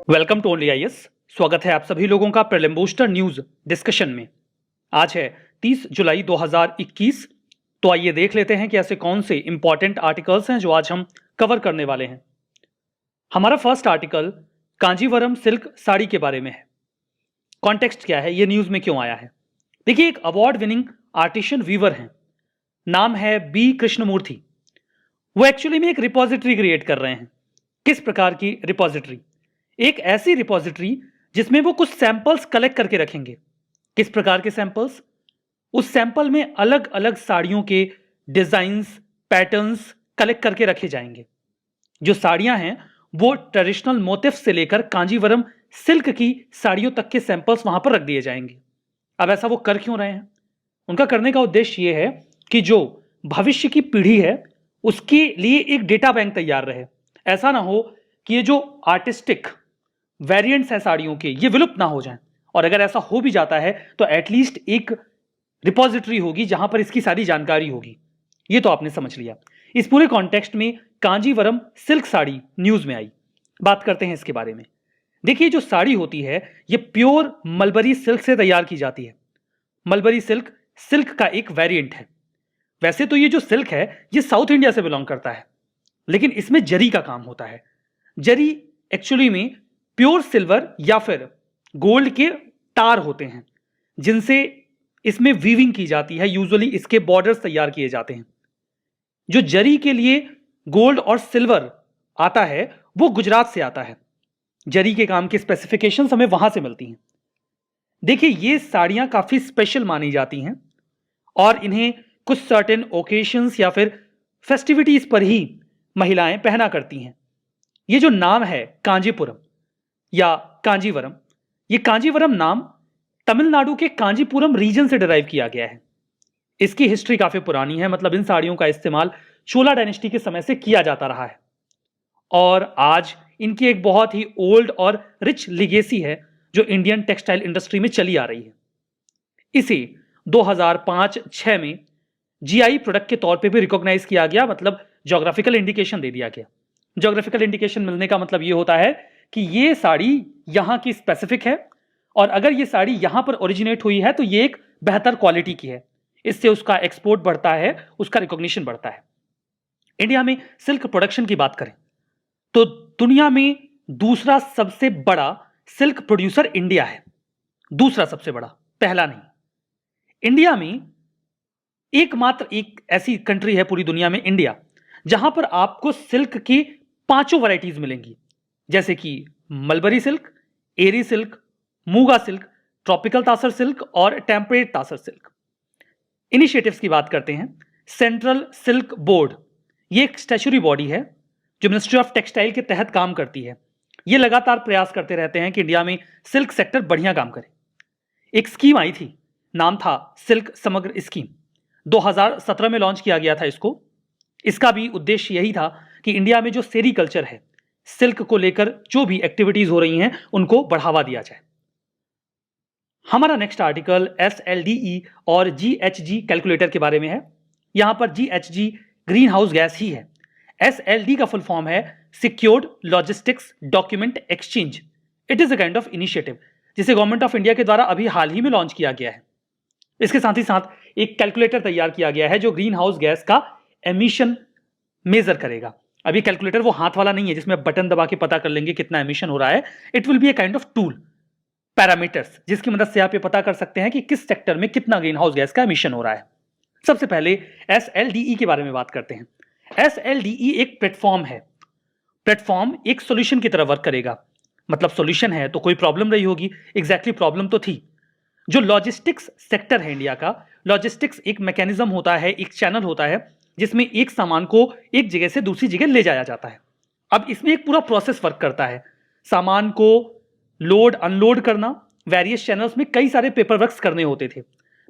Welcome to only IAS. स्वागत है आप सभी लोगों का प्रीलिम बूस्टर न्यूज डिस्कशन में। आज है 30 जुलाई 2021। तो आइए देख लेते हैं कि ऐसे कौन से इंपॉर्टेंट आर्टिकल्स हैं जो आज हम कवर करने वाले हैं। हमारा first article Kanjeevaram silk sari के बारे में है। कॉन्टेक्स्ट क्या है, ये न्यूज में क्यों आया है? देखिए, एक अवार्ड विनिंग आर्टिशियन वीवर हैं, नाम है बी कृष्णमूर्ति। वो एक्चुअली में एक रिपोजिटरी क्रिएट कर रहे हैं। किस प्रकार की रिपोजिटरी? एक ऐसी रिपोजिटरी जिसमें वो कुछ सैंपल्स कलेक्ट करके रखेंगे। किस प्रकार के सैंपल्स? उस सैंपल में अलग अलग साड़ियों के डिजाइन्स, पैटर्न्स कलेक्ट करके रखे जाएंगे। जो साड़ियां हैं वो ट्रेडिशनल मोटिफ से लेकर कांजीवरम सिल्क की साड़ियों तक के सैंपल्स वहां पर रख दिए जाएंगे। अब ऐसा वो कर क्यों रहे हैं? उनका करने का उद्देश्य ये है कि जो भविष्य की पीढ़ी है उसके लिए एक डेटा बैंक तैयार रहे। ऐसा ना हो कि ये जो आर्टिस्टिक वेरिएंट्स है साड़ियों के, ये विलुप्त ना हो जाएं। और अगर ऐसा हो भी जाता है तो एटलीस्ट एक रिपोजिटरी होगी जहां पर इसकी सारी जानकारी होगी। ये तो आपने समझ लिया। इस पूरे कॉन्टेक्स्ट में कांजीवरम सिल्क साड़ी न्यूज में आई। बात करते हैं इसके बारे में। देखिए, जो साड़ी होती है ये प्योर मलबरी सिल्क से तैयार की जाती है। मलबरी सिल्क सिल्क का एक वेरिएंट है। वैसे तो ये जो सिल्क है ये साउथ इंडिया से बिलोंग करता है, लेकिन इसमें जरी का काम होता है। जरी एक्चुअली में प्योर सिल्वर या फिर गोल्ड के तार होते हैं जिनसे इसमें वीविंग की जाती है। यूजुअली इसके बॉर्डर्स तैयार किए जाते हैं। जो जरी के लिए गोल्ड और सिल्वर आता है वो गुजरात से आता है। जरी के काम की स्पेसिफिकेशंस हमें वहां से मिलती हैं। देखिए, ये साड़ियां काफी स्पेशल मानी जाती हैं और इन्हें कुछ सर्टेन ओकेशंस या फिर फेस्टिविटीज पर ही महिलाएं पहना करती हैं। ये जो नाम है कांजीपुरम या कांजीवरम, ये कांजीवरम नाम तमिलनाडु के कांजीपुरम रीजन से डिराइव किया गया है। इसकी हिस्ट्री काफी पुरानी है, मतलब इन साड़ियों का इस्तेमाल चोला डायनेस्टी के समय से किया जाता रहा है और आज इनकी एक बहुत ही ओल्ड और रिच लिगेसी है जो इंडियन टेक्सटाइल इंडस्ट्री में चली आ रही है। इसे 2005-6 में जीआई प्रोडक्ट के तौर पे भी रिकॉग्नाइज किया गया, मतलब ज्योग्राफिकल इंडिकेशन दे दिया गया। ज्योग्राफिकल इंडिकेशन मिलने का मतलब ये होता है कि ये साड़ी यहां की स्पेसिफिक है और अगर ये साड़ी यहां पर ओरिजिनेट हुई है तो ये एक बेहतर क्वालिटी की है। इससे उसका एक्सपोर्ट बढ़ता है, उसका रिकॉग्निशन बढ़ता है। इंडिया में सिल्क प्रोडक्शन की बात करें तो दुनिया में दूसरा सबसे बड़ा सिल्क प्रोड्यूसर इंडिया है। दूसरा सबसे बड़ा, पहला नहीं। इंडिया में एकमात्र एक ऐसी कंट्री है पूरी दुनिया में, इंडिया, जहां पर आपको सिल्क की 5 वैरायटीज मिलेंगी, जैसे कि mulberry silk, eri silk, muga silk, tropical tasar silk और टेम्परेट तासर सिल्क। इनिशिएटिव्स की बात करते हैं। सेंट्रल सिल्क बोर्ड, ये एक स्टैच्यूटरी बॉडी है जो मिनिस्ट्री ऑफ टेक्सटाइल के तहत काम करती है। ये लगातार प्रयास करते रहते हैं कि इंडिया में सिल्क सेक्टर बढ़िया काम करे। एक स्कीम आई थी, नाम था सिल्क समग्र स्कीम। 2017 में लॉन्च किया गया था इसको। इसका भी उद्देश्य यही था कि इंडिया में जो सेरीकल्चर है, सिल्क को लेकर जो भी एक्टिविटीज हो रही हैं उनको बढ़ावा दिया जाए। हमारा नेक्स्ट आर्टिकल SLDE और GHG कैलकुलेटर के बारे में है। यहां पर GHG ग्रीन हाउस गैस ही है। SLD का फुल फॉर्म है secured logistics document exchange. It is a kind of initiative जिसे गवर्नमेंट ऑफ इंडिया के द्वारा अभी हाल ही में लॉन्च किया गया है। इसके साथ ही साथ एक कैलकुलेटर तैयार किया गया है जो ग्रीन हाउस गैस का एमिशन मेजर करेगा। अभी कैलकुलेटर वो हाथ वाला नहीं है जिसमें बटन दबा के पता कर लेंगे कितना एमिशन हो रहा है। It will be a kind of tool, parameters, जिसकी मदद से आप ये पता कर सकते हैं कि किस सेक्टर में कितना ग्रीन हाउस गैस का एमिशन हो रहा है। सबसे पहले SLDE के बारे में बात करते हैं। SLDE एक प्लेटफॉर्म है। प्लेटफॉर्म एक सॉल्यूशन की तरह वर्क करेगा। मतलब सॉल्यूशन है तो कोई प्रॉब्लम रही होगी। एग्जैक्टली प्रॉब्लम तो थी। जो लॉजिस्टिक्स सेक्टर है इंडिया का, लॉजिस्टिक्स एक मैकेनिज्म होता है, एक चैनल होता है जिसमें एक सामान को एक जगह से दूसरी जगह ले जाया जाता है। अब इसमें एक पूरा प्रोसेस वर्क करता है। सामान को लोड अनलोड करना, वेरियस चैनल्स में कई सारे पेपर वर्क्स करने होते थे।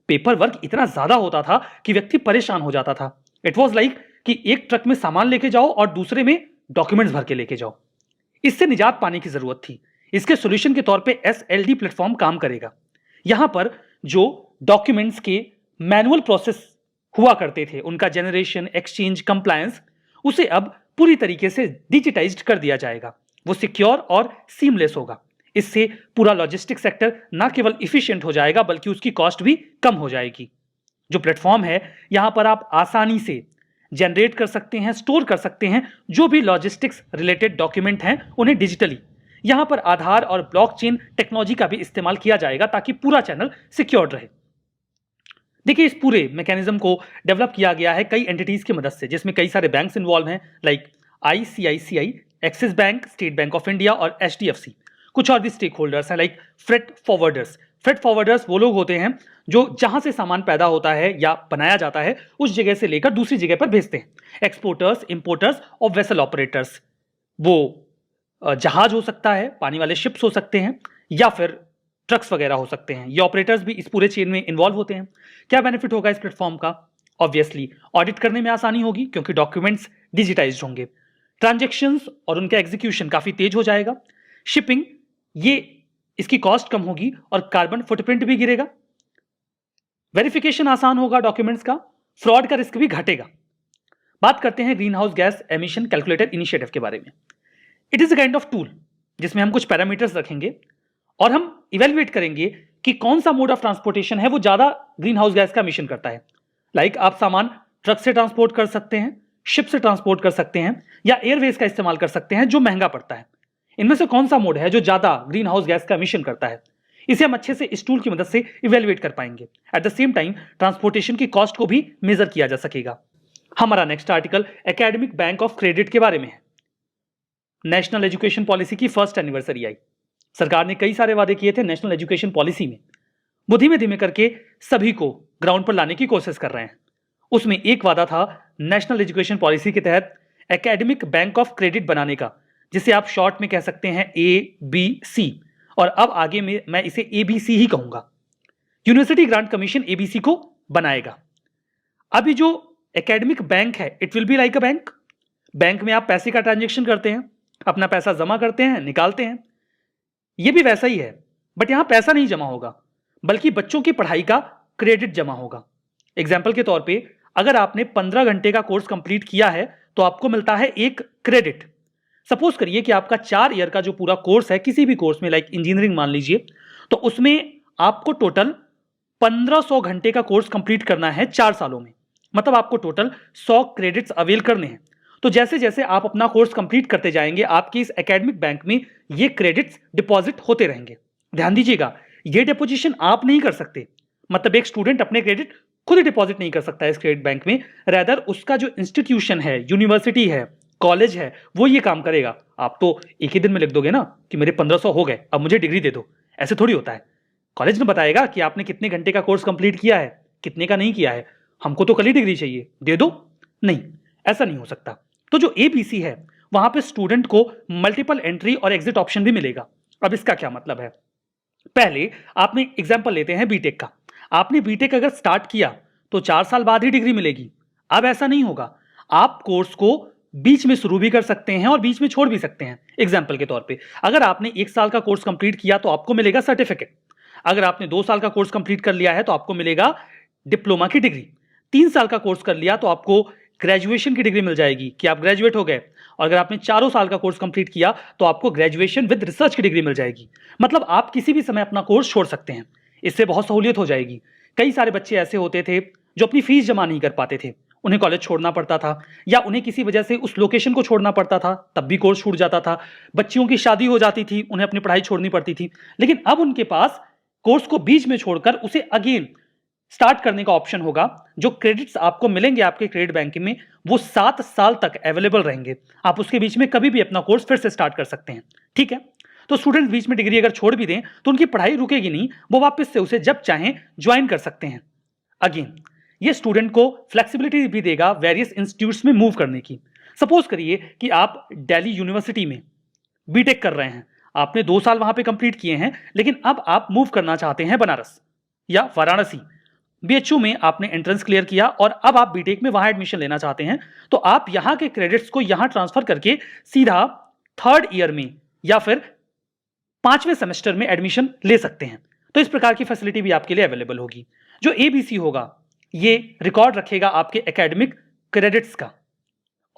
पेपर वर्क इतना ज्यादा होता था कि व्यक्ति परेशान हो जाता था। इट वॉज लाइक कि एक ट्रक में सामान लेके जाओ और दूसरे में डॉक्यूमेंट्स भर के लेके जाओ। इससे निजात पाने की जरूरत थी। इसके सॉल्यूशन के तौर पे SLD प्लेटफॉर्म काम करेगा। यहां पर जो डॉक्यूमेंट्स के मैनुअल प्रोसेस हुआ करते थे, उनका जनरेशन, एक्सचेंज, कंप्लायंस, उसे अब पूरी तरीके से डिजिटाइज्ड कर दिया जाएगा। वो सिक्योर और सीमलेस होगा। इससे पूरा लॉजिस्टिक सेक्टर ना केवल इफिशिएंट हो जाएगा बल्कि उसकी कॉस्ट भी कम हो जाएगी। जो प्लेटफॉर्म है, यहां पर आप आसानी से जनरेट कर सकते हैं, स्टोर कर सकते हैं जो भी लॉजिस्टिक्स रिलेटेड डॉक्यूमेंट हैं उन्हें डिजिटली। यहां पर आधार और ब्लॉकचेन टेक्नोलॉजी का भी इस्तेमाल किया जाएगा ताकि पूरा चैनल सिक्योर्ड रहे। देखिए, इस पूरे मैकेनिज्म को डेवलप किया गया है कई एंटिटीज की मदद से, जिसमें कई सारे बैंक्स इन्वॉल्व हैं, like ICICI, axis bank, state bank of India और एचडीएफसी। कुछ और भी स्टेक होल्डर्स हैं, like freight forwarders. Freight forwarders वो लोग होते हैं जो जहां से सामान पैदा होता है या बनाया जाता है उस जगह से लेकर दूसरी जगह पर भेजते हैं। एक्सपोर्टर्स, इंपोर्टर्स और वेसल ऑपरेटर्स, वो जहाज हो सकता है, पानी वाले शिप्स हो सकते हैं, या फिर ट्रक्स वगैरह हो सकते हैं। ये ऑपरेटर्स भी इस पूरे चेन में इन्वॉल्व होते हैं। क्या बेनिफिट होगा इस प्लेटफॉर्म का? ऑब्वियसली ऑडिट करने में आसानी होगी क्योंकि डॉक्यूमेंट्स डिजिटाइज्ड होंगे। ट्रांजैक्शंस और उनका एग्जीक्यूशन काफी तेज हो जाएगा। शिपिंग, ये इसकी कॉस्ट कम होगी और कार्बन फुटप्रिंट भी गिरेगा। वेरिफिकेशन आसान होगा डॉक्यूमेंट्स का। फ्रॉड का रिस्क भी घटेगा। बात करते हैं green house gas emission calculator initiative के बारे में। It is a kind of tool जिसमें हम कुछ पैरामीटर्स रखेंगे और हम इवेल्युएट करेंगे कि कौन सा मोड ऑफ ट्रांसपोर्टेशन है वो ज्यादा ग्रीन हाउस गैस का एमिशन करता है। लाइक आप सामान ट्रक से ट्रांसपोर्ट कर सकते हैं, शिप से ट्रांसपोर्ट कर सकते हैं, या एयरवेज का इस्तेमाल कर सकते हैं जो महंगा पड़ता है। इनमें से कौन सा मोड है जो ज्यादा ग्रीन हाउस गैस का एमिशन करता है, इसे हम अच्छे से इस टूल की मदद से इवेल्युएट कर पाएंगे। At the same time transportation की कॉस्ट को भी मेजर किया जा सकेगा। हमारा next article academic bank of credit के बारे में है। नेशनल एजुकेशन पॉलिसी की फर्स्ट एनिवर्सरी आई। सरकार ने कई सारे वादे किए थे नेशनल एजुकेशन पॉलिसी में। वो धीमे धीमे करके सभी को ग्राउंड पर लाने की कोशिश कर रहे हैं। उसमें एक वादा था नेशनल एजुकेशन पॉलिसी के तहत एकेडमिक बैंक ऑफ क्रेडिट बनाने का, जिसे आप शॉर्ट में कह सकते हैं ABC, और अब आगे में मैं इसे ABC ही कहूंगा। यूनिवर्सिटी ग्रांट कमीशन ABC को बनाएगा। अभी जो एकेडमिक बैंक है, it will be like a bank. Bank में आप पैसे का ट्रांजेक्शन करते हैं, अपना पैसा जमा करते हैं, निकालते हैं। यह भी वैसा ही है, बट यहां पैसा नहीं जमा होगा बल्कि बच्चों की पढ़ाई का क्रेडिट जमा होगा। एग्जाम्पल के तौर पे, अगर आपने 15 घंटे का कोर्स कंप्लीट किया है तो आपको मिलता है एक क्रेडिट। सपोज करिए कि आपका 4 ईयर का जो पूरा कोर्स है, किसी भी कोर्स में, लाइक इंजीनियरिंग मान लीजिए, तो उसमें आपको टोटल 1500 घंटे का कोर्स कंप्लीट करना है 4 सालों में। मतलब आपको टोटल 100 क्रेडिट्स अवेल करने हैं। तो जैसे जैसे आप अपना कोर्स कंप्लीट करते जाएंगे, आपके इस एकेडमिक बैंक में ये क्रेडिट्स डिपॉजिट होते रहेंगे। ध्यान दीजिएगा, ये डिपोजिशन आप नहीं कर सकते। मतलब एक स्टूडेंट अपने क्रेडिट खुद डिपॉजिट नहीं कर सकता है इस क्रेडिट बैंक में, रेदर उसका जो इंस्टीट्यूशन है, यूनिवर्सिटी है, कॉलेज है, वो ये काम करेगा। आप तो एक ही दिन में लिख दोगे ना कि मेरे 1500 हो गए, अब मुझे डिग्री दे दो। ऐसे थोड़ी होता है। कॉलेज ने बताएगा कि आपने कितने घंटे का कोर्स कंप्लीट किया है, कितने का नहीं किया है। हमको तो कल ही डिग्री चाहिए, दे दो। नहीं, ऐसा नहीं हो सकता। तो जो ABC है, वहां पे स्टूडेंट को मल्टीपल एंट्री और एग्जिट ऑप्शन भी मिलेगा। अब इसका क्या मतलब है? पहले आपने एग्जाम्पल लेते हैं बीटेक का। आपने बीटेक अगर स्टार्ट किया तो 4 साल बाद ही डिग्री मिलेगी। अब ऐसा नहीं होगा। आप कोर्स को बीच में शुरू भी कर सकते हैं और बीच में छोड़ भी सकते हैं। एग्जाम्पल के तौर पे, अगर आपने 1 साल का कोर्स कंप्लीट किया तो आपको मिलेगा सर्टिफिकेट। अगर आपने 2 साल का कोर्स कंप्लीट कर लिया है तो आपको मिलेगा डिप्लोमा की डिग्री। 3 साल का कोर्स कर लिया तो आपको ग्रेजुएशन की डिग्री मिल जाएगी कि आप ग्रेजुएट हो गए। और अगर आपने 4 साल का कोर्स कंप्लीट किया तो आपको ग्रेजुएशन विद रिसर्च की डिग्री मिल जाएगी। मतलब आप किसी भी समय अपना कोर्स छोड़ सकते हैं। इससे बहुत सहूलियत हो जाएगी। कई सारे बच्चे ऐसे होते थे जो अपनी फीस जमा नहीं कर पाते थे, उन्हें कॉलेज छोड़ना पड़ता था, या उन्हें किसी वजह से उस लोकेशन को छोड़ना पड़ता था, तब भी कोर्स छूट जाता था। बच्चियों की शादी हो जाती थी, उन्हें अपनी पढ़ाई छोड़नी पड़ती थी। लेकिन अब उनके पास कोर्स को बीच में छोड़कर उसे अगेन स्टार्ट करने का ऑप्शन होगा। जो क्रेडिट्स आपको मिलेंगे आपके क्रेडिट बैंक में, वो 7 साल तक अवेलेबल रहेंगे। आप उसके बीच में कभी भी अपना कोर्स फिर से स्टार्ट कर सकते हैं। ठीक है, तो स्टूडेंट्स बीच में डिग्री अगर छोड़ भी दें तो उनकी पढ़ाई रुकेगी नहीं, वो वापस से उसे जब चाहें ज्वाइन कर सकते हैं। अगेन, ये स्टूडेंट को फ्लेक्सिबिलिटी भी देगा वेरियस इंस्टीट्यूट्स में मूव करने की। सपोज करिए कि आप दिल्ली यूनिवर्सिटी में बीटेक कर रहे हैं, आपने 2 साल वहां पे कंप्लीट किए हैं, लेकिन अब आप मूव करना चाहते हैं बनारस या वाराणसी। BHU में आपने एंट्रेंस क्लियर किया और अब आप बीटेक में वहां एडमिशन लेना चाहते हैं, तो आप यहां के क्रेडिट्स को यहां ट्रांसफर करके सीधा 3rd ईयर में या फिर 5वें सेमेस्टर में एडमिशन ले सकते हैं। तो इस प्रकार की फैसिलिटी भी आपके लिए अवेलेबल होगी। जो ABC होगा, ये रिकॉर्ड रखेगा आपके एकेडमिक क्रेडिट्स का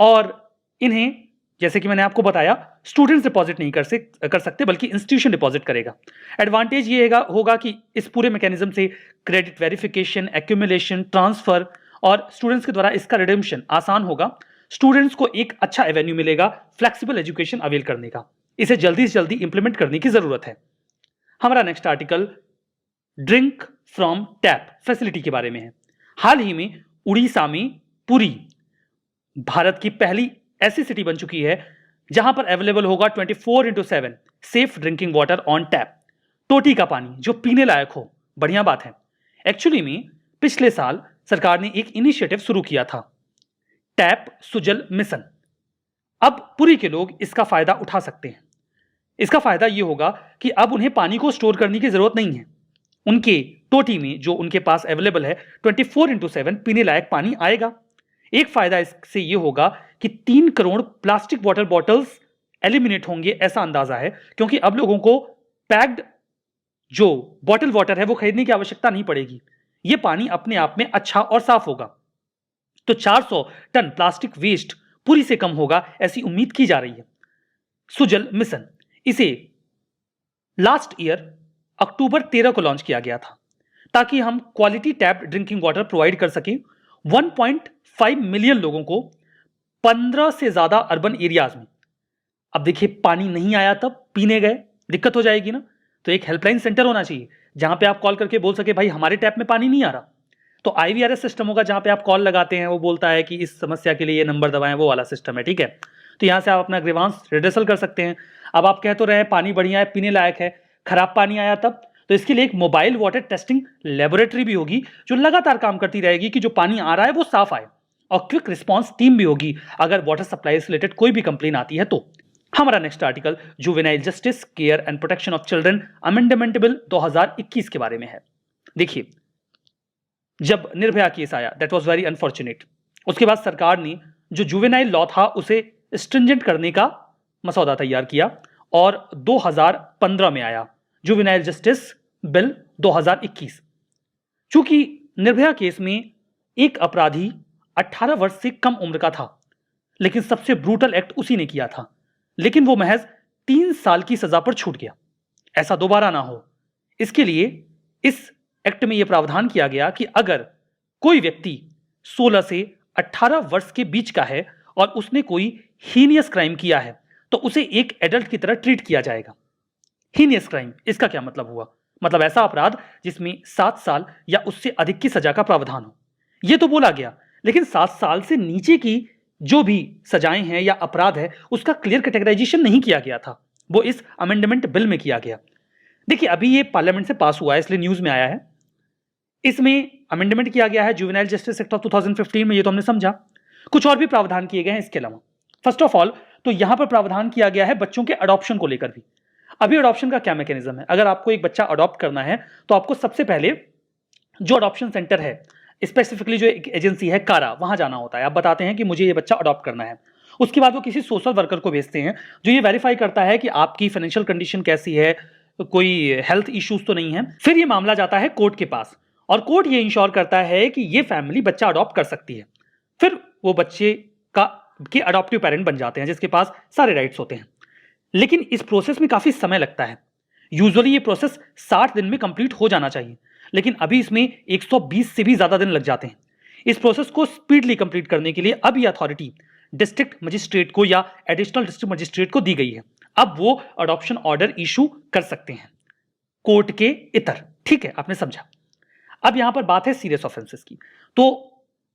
और इन्हें जैसे कि मैंने आपको बताया, स्टूडेंट्स डिपॉजिट नहीं कर सकते बल्कि इंस्टीट्यूशन डिपॉजिट करेगा। एडवांटेज ये होगा कि इस पूरे मैकेनिज्म से क्रेडिट वेरिफिकेशन, एक्यूमुलेशन, ट्रांसफर और स्टूडेंट्स के द्वारा इसका रिडेम्पशन आसान होगा। स्टूडेंट्स को एक अच्छा एवेन्यू मिलेगा फ्लेक्सिबल एजुकेशन अवेल करने का। इसे जल्दी से जल्दी इंप्लीमेंट करने की जरूरत है। हमारा next article drink from tap facility के बारे में है। हाल ही में उड़ीसा में पुरी भारत की पहली ऐसी सिटी बन चुकी है जहां पर अवेलेबल होगा 24/7 safe drinking water on tap. टोटी का पानी जो पीने लायक हो, बढ़िया बात है। एक्चुअली में पिछले साल सरकार ने एक इनिशिएटिव शुरू किया था, टैप सुजल मिशन। अब पुरी के लोग इसका फायदा उठा सकते हैं। इसका फायदा यह होगा कि अब उन्हें पानी को स्टोर करने की जरूरत नहीं है। उनके टोटी में जो उनके पास अवेलेबल है 24/7 पीने लायक पानी आएगा। एक फायदा इससे यह होगा कि 3 crore plastic water bottles eliminate होंगे, ऐसा अंदाजा है, क्योंकि अब लोगों को पैक्ड जो बॉटल वाटर है वो खरीदने की आवश्यकता नहीं पड़ेगी। यह पानी अपने आप में अच्छा और साफ होगा। तो 400 टन प्लास्टिक वेस्ट पूरी से कम होगा, ऐसी उम्मीद की जा रही है। सुजल मिशन, इसे लास्ट ईयर अक्टूबर 13 को लॉन्च किया गया था ताकि हम quality tap drinking water provide कर सकें 1.5 मिलियन लोगों को 15 से ज्यादा अर्बन एरियाज में। अब देखिए, पानी नहीं आया तब पीने गए, दिक्कत हो जाएगी ना। तो एक हेल्पलाइन सेंटर होना चाहिए जहां पे आप कॉल करके बोल सके भाई हमारे टैप में पानी नहीं आ रहा। तो IVRS सिस्टम होगा जहां पे आप कॉल लगाते हैं, वो बोलता है कि इस समस्या के लिए ये नंबर दबाएं, वो वाला सिस्टम है, ठीक है। तो यहां से आप अपना ग्रीवांस रिड्रेसल कर सकते हैं। अब आप कह तो रहे हैं पानी बढ़िया है, पीने लायक है, खराब पानी आया तब, तो इसके लिए एक मोबाइल वाटर टेस्टिंग लेबोरेटरी भी होगी जो लगातार काम करती रहेगी कि जो पानी आ रहा है वो साफ आए, और क्विक रिस्पांस टीम भी होगी अगर वाटर सप्लाई से रिलेटेड कोई भी कंप्लेन आती है तो। हमारा next article juvenile justice care and protection of children amendment bill 2021 के बारे में है। देखिए, जब निर्भया केस आया, दैट वाज वेरी अनफॉर्चुनेट। उसके बाद सरकार ने जो जुवेनाइल लॉ था उसे स्ट्रिंजेंट करने का मसौदा तैयार किया और 2015 में आया जुवेनाइल जस्टिस बिल 2021। चूंकि निर्भया केस में एक अपराधी 18 वर्ष से कम उम्र का था, लेकिन सबसे ब्रूटल एक्ट उसी ने किया था, लेकिन वो महज 3 साल की सजा पर छूट गया। ऐसा दोबारा ना हो, इसके लिए इस एक्ट में यह प्रावधान किया गया कि अगर कोई व्यक्ति 16 से 18 वर्ष के बीच का है और उसने कोई हीनियस क्राइम किया है तो उसे एक एडल्ट की तरह ट्रीट किया जाएगा। हीनियस क्राइम, इसका क्या मतलब हुआ? मतलब ऐसा अपराध जिसमें 7 साल या उससे अधिक की सजा का प्रावधान हो। यह तो बोला गया, लेकिन 7 साल से नीचे की जो भी सजाएं हैं या अपराध है उसका क्लियर कैटेगराइजेशन नहीं किया गया था, वो इस अमेंडमेंट बिल में किया गया। देखिए, अभी ये पार्लियामेंट से पास हुआ है इसलिए न्यूज में आया है। इसमें अमेंडमेंट किया गया है जुवेनाइल जस्टिस एक्ट ऑफ 2015 में, ये तो हमने समझा। कुछ और भी प्रावधान किए गए हैं इसके अलावा। फर्स्ट ऑफ ऑल तो यहां पर प्रावधान किया गया है बच्चों के अडॉप्शन को लेकर भी। अभी अडॉप्शन का क्या मैकेनिज्म है? अगर आपको एक बच्चा अडॉप्ट करना है तो आपको सबसे पहले जो अडॉप्शन सेंटर है, स्पेसिफिकली जो एक एजेंसी है कारा, वहां जाना होता है। आप बताते हैं कि मुझे ये बच्चा अडॉप्ट करना है। उसके बाद वो किसी सोशल वर्कर को भेजते हैं जो ये वेरीफाई करता है कि आपकी फाइनेंशियल कंडीशन कैसी है, कोई हेल्थ इश्यूज तो नहीं है। फिर ये मामला जाता है कोर्ट के पास और कोर्ट ये इंश्योर करता है कि ये फैमिली बच्चा अडॉप्ट कर सकती है। फिर वो बच्चे के अडॉप्टिव पेरेंट बन जाते हैं जिसके पास सारे राइट्स होते हैं। लेकिन इस प्रोसेस में काफी समय लगता है। यूजुअली ये प्रोसेस 60 दिन में कंप्लीट हो जाना चाहिए, लेकिन अभी इसमें 120 से भी ज्यादा दिन लग जाते हैं। इस प्रोसेस को स्पीडली कंप्लीट करने के लिए अब ये अथॉरिटी डिस्ट्रिक्ट मजिस्ट्रेट को या एडिशनल डिस्ट्रिक्ट मजिस्ट्रेट को दी गई है। अब वो अडॉप्शन ऑर्डर इशू कर सकते हैं कोर्ट के इतर। ठीक है, आपने समझा। अब यहां पर बात है सीरियस ऑफेंसेस की। तो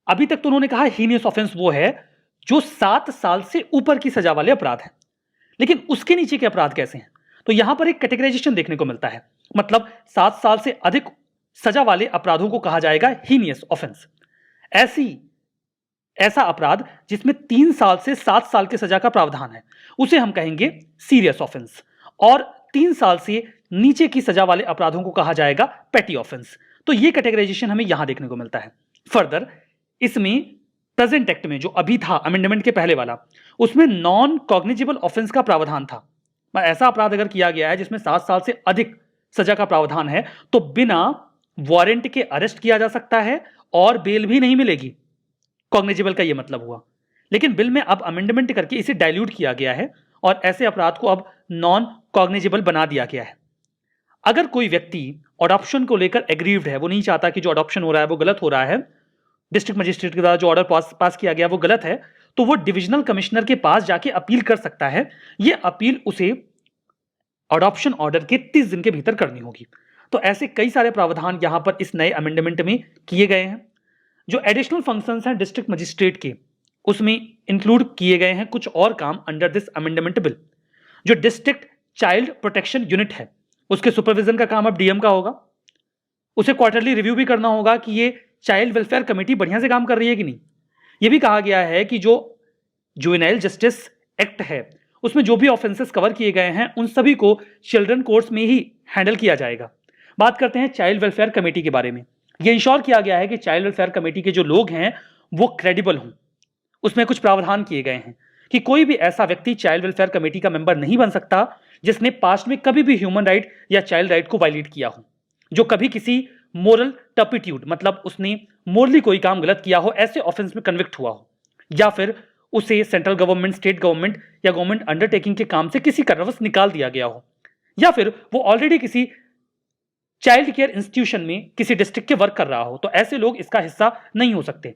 अभी तक तो उन्होंने कहा हीनियस ऑफेंस वो है जो 7 साल से ऊपर की सजा वाले अपराध हैं, लेकिन उसके नीचे के अपराध कैसे हैं? तो यहां पर एक कैटेगराइजेशन देखने को मिलता है। मतलब 7 साल से अधिक सजा वाले अपराधों को कहा जाएगा हीनियस ऑफेंस। ऐसा अपराध जिसमें 3 साल से 7 साल की सजा का प्रावधान है उसे हम कहेंगे सीरियस ऑफेंस, और 3 साल से नीचे की सजा वाले अपराधों को कहा जाएगा पेटी ऑफेंस। तो यह कैटेगराइजेशन हमें यहां देखने को मिलता है। फर्दर इसमें प्रेजेंट एक्ट में जो अभी था अमेंडमेंट के पहले वाला, उसमें नॉन कॉग्निजेबल ऑफेंस का प्रावधान था। ऐसा अपराध अगर किया गया है जिसमें 7 साल से अधिक सजा का प्रावधान है तो बिना वारंट के अरेस्ट किया जा सकता है और बेल भी नहीं मिलेगी। कॉग्निजेबल का यह मतलब हुआ। लेकिन बिल में अब अमेंडमेंट करके इसे डाइल्यूट किया गया है और ऐसे अपराध को अब नॉन कॉग्निजेबल बना दिया गया है। अगर कोई व्यक्ति अडॉप्शन को लेकर एग्रीव्ड है, वो नहीं चाहता कि जो अडॉप्शन हो रहा है वो गलत हो रहा है, डिस्ट्रिक्ट मजिस्ट्रेट के द्वारा जो ऑर्डर पास किया गया वो गलत है, तो वो डिविजनल कमिश्नर के पास जाके अपील कर सकता है। ये अपील उसे अडॉप्शन ऑर्डर के 30 दिन के भीतर करनी होगी। तो ऐसे कई सारे प्रावधान यहां पर इस नए अमेंडमेंट में किए गए हैं। जो एडिशनल फंक्शंस हैं डिस्ट्रिक्ट मजिस्ट्रेट के, उसमें इंक्लूड किए गए हैं कुछ और काम अंडर दिस अमेंडमेंट बिल। जो डिस्ट्रिक्ट चाइल्ड प्रोटेक्शन यूनिट है, उसके सुपरविजन का काम अब डीएम का होगा। उसे क्वार्टरली रिव्यू भी करना होगा कि ये चाइल्ड वेलफेयर कमेटी बढ़िया से काम कर रही है कि नहीं। यह भी कहा गया है कि जो जुवेनाइल जस्टिस एक्ट है, उसमें जो भी ऑफेंसेस कवर किए गए हैं उन सभी को चिल्ड्रन कोर्ट्स में ही हैंडल किया जाएगा। बात करते हैं चाइल्ड वेलफेयर कमेटी के बारे में। यह इंश्योर किया गया है कि चाइल्ड वेलफेयर कमेटी के जो लोग हैं वो क्रेडिबल हों। उसमें कुछ प्रावधान किए गए हैं कि कोई भी ऐसा व्यक्ति चाइल्ड वेलफेयर कमेटी का मेंबर नहीं बन सकता जिसने पास्ट में कभी भी ह्यूमन राइट या चाइल्ड राइट को वायलेट किया हो, जो कभी किसी मोरल टर्पिट्यूड मतलब उसने मोरली कोई काम गलत किया हो, ऐसे ऑफेंस में कन्विक्ट हुआ हो, या फिर उसे सेंट्रल गवर्नमेंट, स्टेट गवर्नमेंट या गवर्नमेंट अंडरटेकिंग के काम से किसी कारणवश निकाल दिया गया हो, या फिर वो ऑलरेडी किसी चाइल्ड केयर इंस्टीट्यूशन में किसी डिस्ट्रिक्ट के वर्क कर रहा हो, तो ऐसे लोग इसका हिस्सा नहीं हो सकते।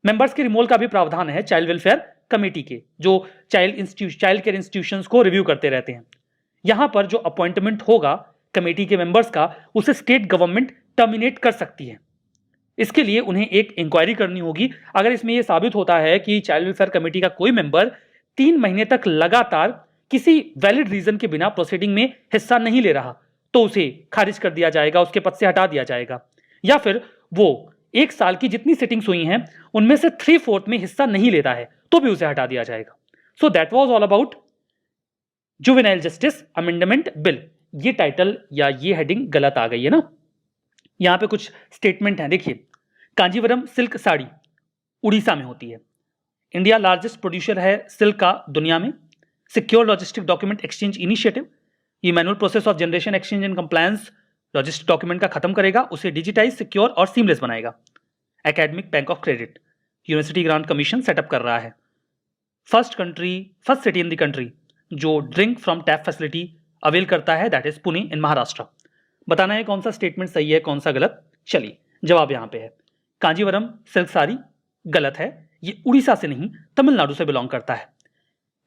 मेंबर्स के रिमूवल का भी प्रावधान है चाइल्ड वेलफेयर कमेटी के, जो चाइल्ड केयर इंस्टीट्यूशंस को रिव्यू करते रहते हैं। यहां पर जो अपॉइंटमेंट होगा कमेटी के मेंबर्स का, उसे स्टेट गवर्नमेंट टर्मिनेट कर सकती है। इसके लिए उन्हें एक इंक्वायरी करनी होगी। अगर इसमें यह साबित होता है कि चाइल्ड वेलफेयर कमेटी का कोई मेंबर 3 महीने तक लगातार किसी वैलिड रीजन के बिना प्रोसीडिंग में हिस्सा नहीं ले रहा, तो उसे खारिज कर दिया जाएगा, उसके पद से हटा दिया जाएगा। या फिर वो 1 साल की जितनी सिटिंग्स हुई हैं उनमें से 3/4 में हिस्सा नहीं लेता है, तो भी उसे हटा दिया जाएगा। So that was all about juvenile justice amendment bill. ये टाइटल या ये हेडिंग गलत आ गई है ना। यहां पे कुछ स्टेटमेंट है, देखिए। कांजीवरम सिल्क साड़ी उड़ीसा में होती है। इंडिया लार्जेस्ट प्रोड्यूसर है सिल्क का दुनिया में। Secure logistic document exchange initiative, ये manual process of generation, exchange and compliance logistic document का खत्म करेगा, उसे डिजिटाइज, सिक्योर और सीमलेस बनाएगा। Academic bank of credit, university grant commission setup कर रहा है। First city in the country जो drink from tap facility avail करता है, that is Pune in Maharashtra. बताना है कौन सा स्टेटमेंट सही है, कौन सा गलत। चलिए जवाब यहां पे है। कांजीवरम सिल्क साड़ी गलत है, ये उड़ीसा से नहीं तमिलनाडु से बिलोंग करता है।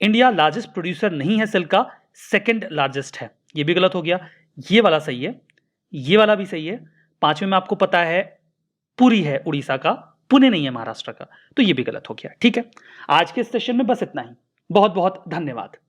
इंडिया लार्जेस्ट प्रोड्यूसर नहीं है सिल्क का, सेकंड लार्जेस्ट है, ये भी गलत हो गया। ये वाला सही है, ये वाला भी सही है। 5वें में आपको पता है पुरी है उड़ीसा का, पुणे नहीं है महाराष्ट्र का, तो ये भी गलत हो गया। ठीक है, आज के सेशन में बस इतना ही। बहुत बहुत धन्यवाद।